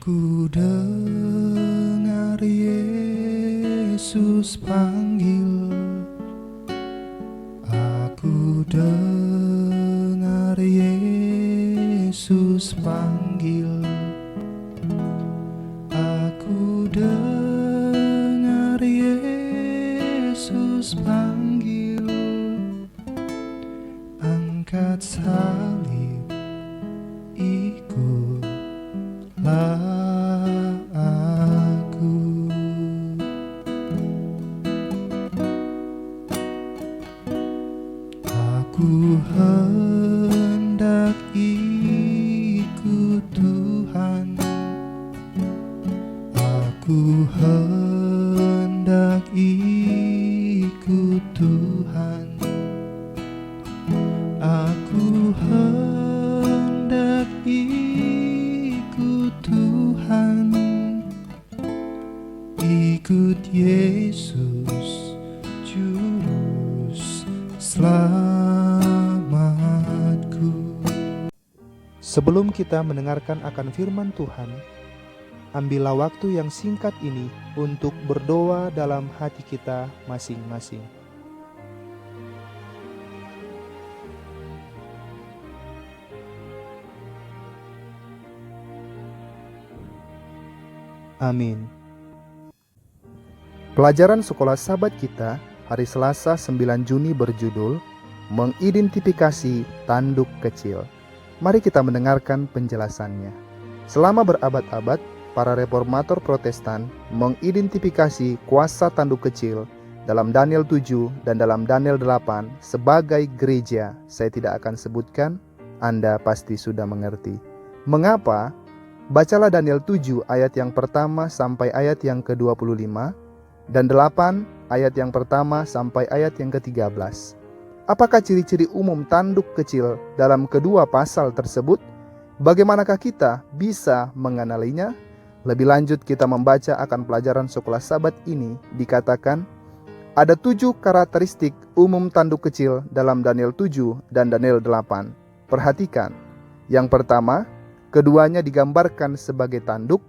Aku dengar Yesus panggil, aku dengar Yesus panggil, aku dengar Yesus panggil, angkat salib, ikutlah aku. Aku hendak ikut Tuhan, aku hendak ikut Tuhan, aku hendak ikut Tuhan, ikut Yesus Juru Selamatku. Sebelum kita mendengarkan akan firman Tuhan, ambillah waktu yang singkat ini untuk berdoa dalam hati kita masing-masing. Amin. Pelajaran sekolah sahabat kita hari Selasa 9 Juni berjudul Mengidentifikasi Tanduk Kecil. Mari kita mendengarkan penjelasannya. Selama berabad-abad, para reformator Protestan mengidentifikasi kuasa tanduk kecil dalam Daniel 7 dan dalam Daniel 8 sebagai gereja. Saya tidak akan sebutkan, Anda pasti sudah mengerti. Mengapa? Bacalah Daniel 7 ayat yang pertama sampai ayat yang ke-25 dan 8 ayat yang pertama sampai ayat yang ke-13. Apakah ciri-ciri umum tanduk kecil dalam kedua pasal tersebut? Bagaimanakah kita bisa mengenalinya? Lebih lanjut kita membaca akan pelajaran sekolah sahabat ini, dikatakan ada 7 karakteristik umum tanduk kecil dalam Daniel 7 dan Daniel 8. Perhatikan. Yang pertama, keduanya digambarkan sebagai tanduk.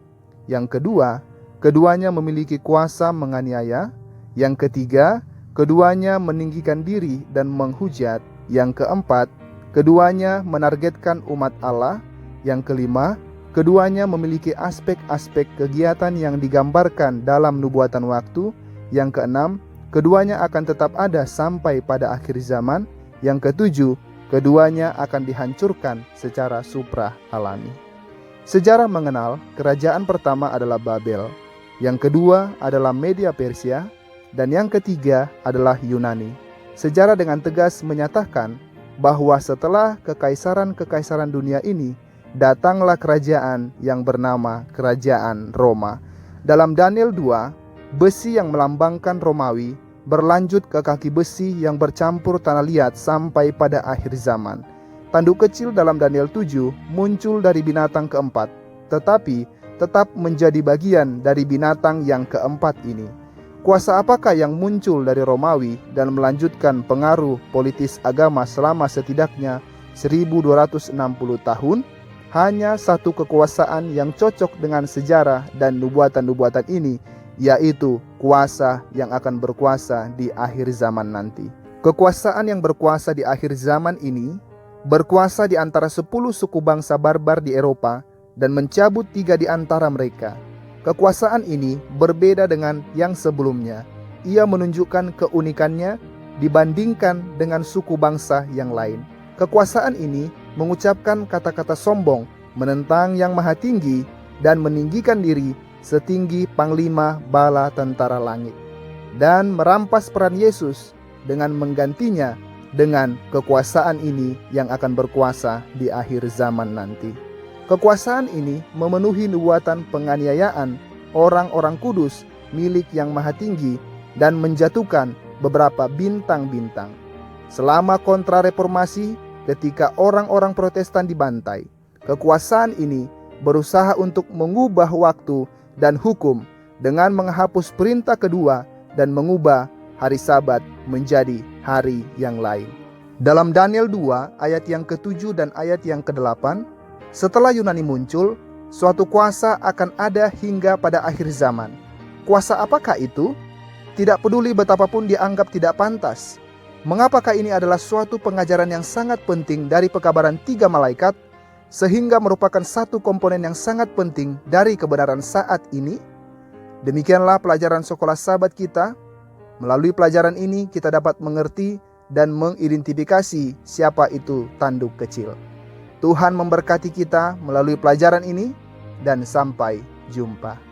Yang kedua, keduanya memiliki kuasa menganiaya. Yang ketiga, keduanya meninggikan diri dan menghujat. Yang keempat, keduanya menargetkan umat Allah. Yang kelima, keduanya memiliki aspek-aspek kegiatan yang digambarkan dalam nubuatan waktu. Yang keenam, keduanya akan tetap ada sampai pada akhir zaman. Yang ketujuh, keduanya akan dihancurkan secara supra-alami. Sejarah mengenal kerajaan pertama adalah Babel, yang kedua adalah Media Persia, dan yang ketiga adalah Yunani. Sejarah dengan tegas menyatakan bahwa setelah kekaisaran-kekaisaran dunia ini, datanglah kerajaan yang bernama Kerajaan Roma. Dalam Daniel 2, besi yang melambangkan Romawi berlanjut ke kaki besi yang bercampur tanah liat sampai pada akhir zaman. Tanduk kecil dalam Daniel 7 muncul dari binatang keempat, tetapi tetap menjadi bagian dari binatang yang keempat ini. Kuasa apakah yang muncul dari Romawi dan melanjutkan pengaruh politis agama selama setidaknya 1260 tahun? Hanya satu kekuasaan yang cocok dengan sejarah dan nubuatan-nubuatan ini, yaitu kuasa yang akan berkuasa di akhir zaman nanti. Kekuasaan yang berkuasa di akhir zaman ini berkuasa di antara 10 suku bangsa barbar di Eropa dan mencabut 3 di antara mereka. Kekuasaan ini berbeda dengan yang sebelumnya. Ia menunjukkan keunikannya dibandingkan dengan suku bangsa yang lain. Kekuasaan ini mengucapkan kata-kata sombong, menentang yang maha tinggi, dan meninggikan diri setinggi panglima bala tentara langit, dan merampas peran Yesus dengan menggantinya dengan kekuasaan ini yang akan berkuasa di akhir zaman nanti. Kekuasaan ini memenuhi nubuatan penganiayaan orang-orang kudus milik yang maha tinggi dan menjatuhkan beberapa bintang-bintang. Selama kontra-reformasi, ketika orang-orang Protestan dibantai, kekuasaan ini berusaha untuk mengubah waktu dan hukum dengan menghapus perintah kedua dan mengubah hari Sabat menjadi hari yang lain. Dalam Daniel 2 ayat yang ke-7 dan ayat yang ke-8, setelah Yunani muncul, Suatu kuasa akan ada hingga pada akhir zaman. Kuasa apakah itu? Tidak peduli betapapun dianggap tidak pantas. Mengapakah ini adalah suatu pengajaran yang sangat penting dari pekabaran 3 malaikat, sehingga merupakan satu komponen yang sangat penting dari kebenaran saat ini? Demikianlah pelajaran sekolah sahabat kita. Melalui pelajaran ini kita dapat mengerti dan mengidentifikasi siapa itu tanduk kecil. Tuhan memberkati kita melalui pelajaran ini, dan sampai jumpa.